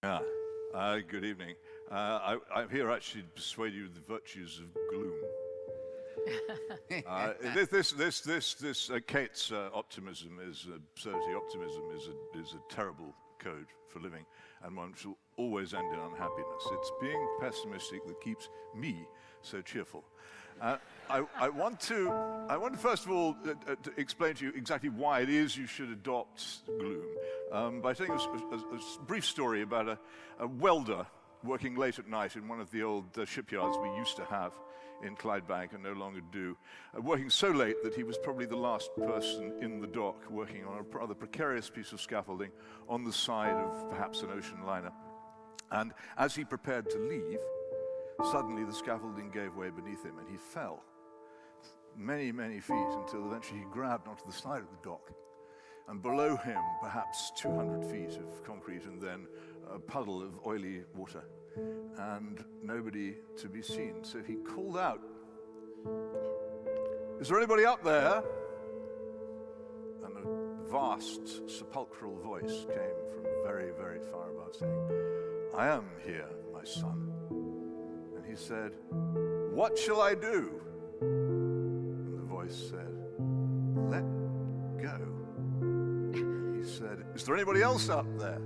Yeah. Good evening. I'm here actually to persuade you of the virtues of gloom. This Kate's optimism is absurdity. Optimism is a terrible code for living, and one which will always end in unhappiness. It's being pessimistic that keeps me so cheerful. I want to first of all to explain to you exactly why it is you should adopt gloom by telling you a brief story about a welder working late at night in one of the old shipyards we used to have in Clydebank and no longer do, working so late that he was probably the last person in the dock working on a rather precarious piece of scaffolding on the side of perhaps an ocean liner. And as he prepared to leave, suddenly the scaffolding gave way beneath him and he fell many, many feet until eventually he grabbed onto the side of the dock. And below him, perhaps 200 feet of concrete and then a puddle of oily water and nobody to be seen. So he called out, "Is there anybody up there?" And a vast sepulchral voice came from very, very far above saying, "I am here, my son." And he said, "What shall I do?" And the voice said, "Let go." And he said, "Is there anybody else up there?"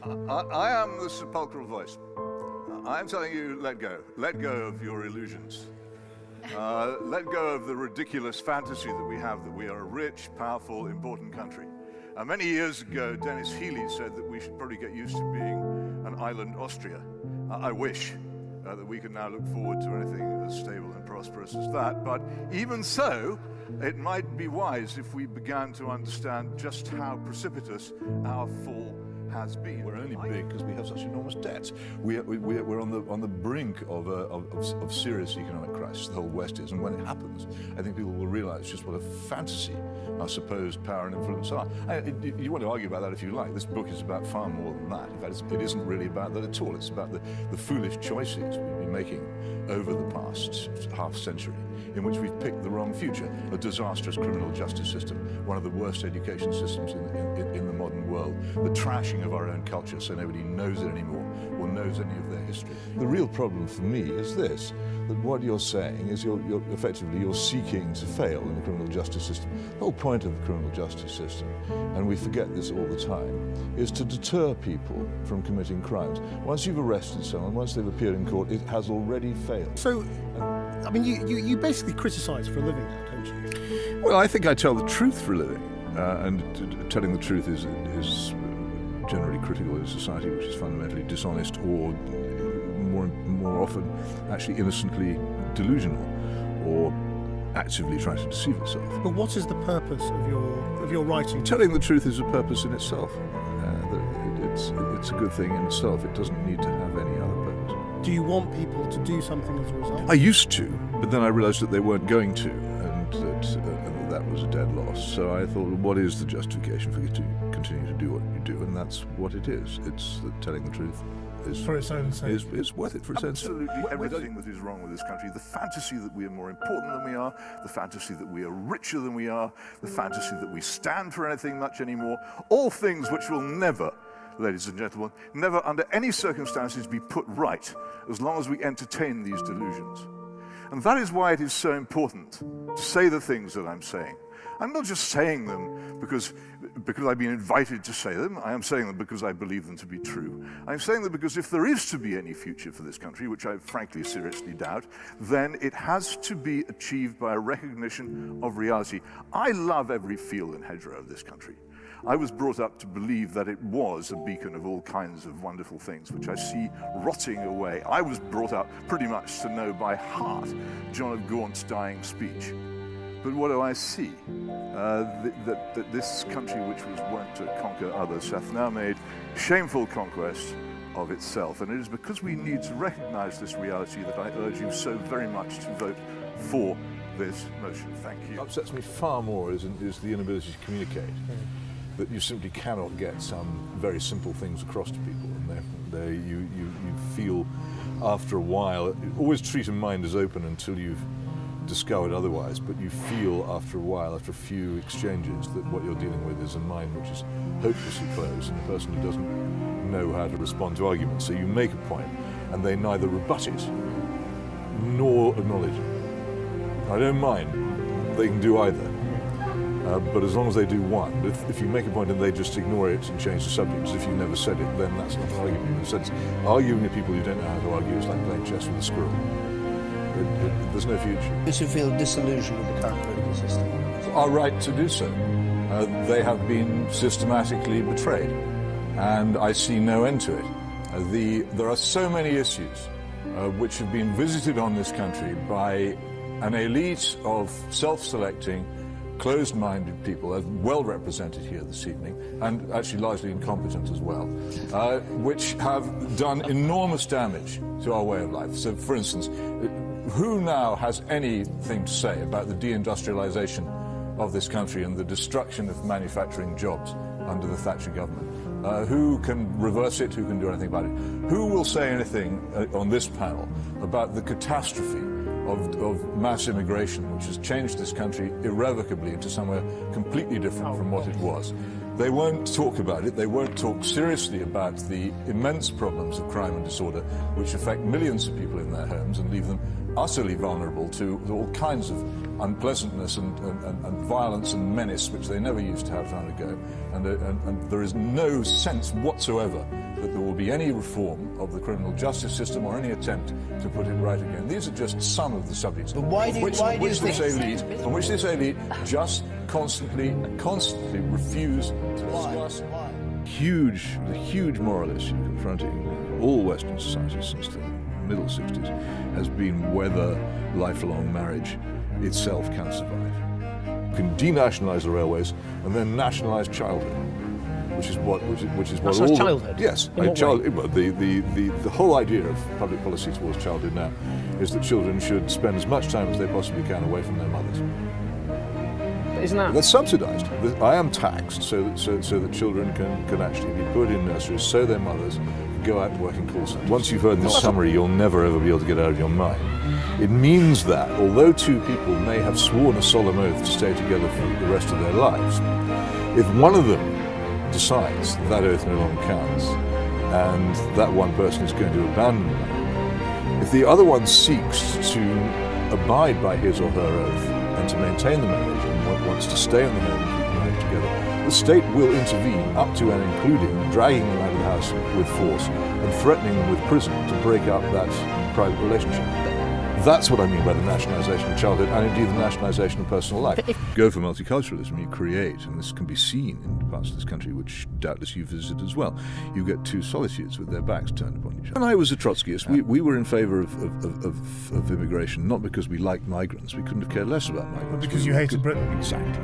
I am the sepulchral voice. I'm telling you, let go. Let go of your illusions. Let go of the ridiculous fantasy that we have that we are a rich, powerful, important country. Many years ago, Dennis Healy said that we should probably get used to being an island Austria. I wish that we can now look forward to anything as stable and prosperous as that. But even so, it might be wise if we began to understand just how precipitous our fall has been. We're only big because we have such enormous debts. We're on the brink of serious economic crisis. The whole West is, and when it happens, I think people will realise just what a fantasy our supposed power and influence are. You want to argue about that if you like. This book is about far more than that. In fact, it isn't really about that at all. It's about the foolish choices we've been making over the past half century, in which we've picked the wrong future. A disastrous criminal justice system, one of the worst education systems in the modern world, the trashing of our own culture so nobody knows it anymore or knows any of their history. The real problem for me is this, that what you're saying is you're effectively seeking to fail in the criminal justice system. The whole point of the criminal justice system, and we forget this all the time, is to deter people from committing crimes. Once you've arrested someone, once they've appeared in court, it has already failed. So, I mean, you basically criticise for a living now, don't you? Well, I think I tell the truth for a living, and telling the truth is generally critical in a society which is fundamentally dishonest or more often actually innocently delusional or actively trying to deceive itself. But what is the purpose of your writing? Telling the truth is a purpose in itself. It's a good thing in itself. It doesn't need to have any other purpose. Do you want people to do something as a result? I used to, but then I realised that they weren't going to, and that was a dead loss. So I thought, well, what is the justification for you to continue to do what you do? And that's what it is. It's that telling the truth is for its own sake. Is worth it for its own sake. Absolutely everything that is wrong with this country, the fantasy that we are more important than we are, the fantasy that we are richer than we are, the fantasy that we stand for anything much anymore, all things which will never, ladies and gentlemen, never under any circumstances be put right as long as we entertain these delusions. And that is why it is so important to say the things that I'm saying. I'm not just saying them because I've been invited to say them. I am saying them because I believe them to be true. I'm saying them because if there is to be any future for this country, which I frankly seriously doubt, then it has to be achieved by a recognition of reality. I love every field and hedgerow of this country. I was brought up to believe that it was a beacon of all kinds of wonderful things, which I see rotting away. I was brought up pretty much to know by heart John of Gaunt's dying speech. But what do I see? That this country, which was wont to conquer others, hath now made shameful conquest of itself. And it is because we need to recognize this reality that I urge you so very much to vote for this motion. Thank you. What upsets me far more is the inability to communicate. That you simply cannot get some very simple things across to people, and you feel after a while. Always treat a mind as open until you've discovered otherwise, but you feel after a while, after a few exchanges, that what you're dealing with is a mind which is hopelessly closed and a person who doesn't know how to respond to arguments. So you make a point and they neither rebut it nor acknowledge it. I don't mind, they can do either. But as long as they do one, if you make a point and they just ignore it and change the subject as if you never said it, then that's not an argument. In a sense, arguing with people who don't know how to argue is like playing chess with a squirrel. There's no future. Those who feel disillusioned with the current political system Are right to do so. They have been systematically betrayed, and I see no end to it. There are so many issues which have been visited on this country by an elite of self-selecting, closed-minded people, as well represented here this evening, and actually largely incompetent as well, which have done enormous damage to our way of life. So, for instance, who now has anything to say about the deindustrialization of this country and the destruction of manufacturing jobs under the Thatcher government? Who can reverse it? Who can do anything about it? Who will say anything on this panel about the catastrophe of mass immigration, which has changed this country irrevocably into somewhere completely different from what it was? They won't talk about it. They won't talk seriously about the immense problems of crime and disorder, which affect millions of people in their homes and leave them utterly vulnerable to all kinds of unpleasantness and violence and menace, which they never used to have time ago. And there is no sense whatsoever that there will be any reform of the criminal justice system or any attempt to put it right again. These are just some of the subjects But why do you on which this elite just constantly refuse to discuss. The huge moral issue confronting all Western societies since the middle 60s has been whether lifelong marriage itself can survive. You can denationalise the railways and then nationalise childhood, which is what Nationalise childhood? Yes, In what way? the whole idea of public policy towards childhood now is that children should spend as much time as they possibly can away from their mothers. Isn't that? That's subsidised. I am taxed so that children can actually be put in nurseries so their mothers can go out and work in call centres. Once you've heard this summary, you'll never ever be able to get out of your mind. It means that although two people may have sworn a solemn oath to stay together for the rest of their lives, if one of them decides that oath no longer counts and that one person is going to abandon them, if the other one seeks to abide by his or her oath and to maintain the marriage and wants to stay in the home and keep the marriage together, the state will intervene up to and including dragging them out of the house with force and threatening them with prison to break up that private relationship. That's what I mean by the nationalisation of childhood and indeed the nationalisation of personal life. Go for multiculturalism, you create, and this can be seen in parts of this country which doubtless you visited as well, you get two solitudes with their backs turned upon each other. When I was a Trotskyist, we were in favour of immigration, not because we liked migrants, we couldn't have cared less about migrants. Because you hated Britain. Exactly.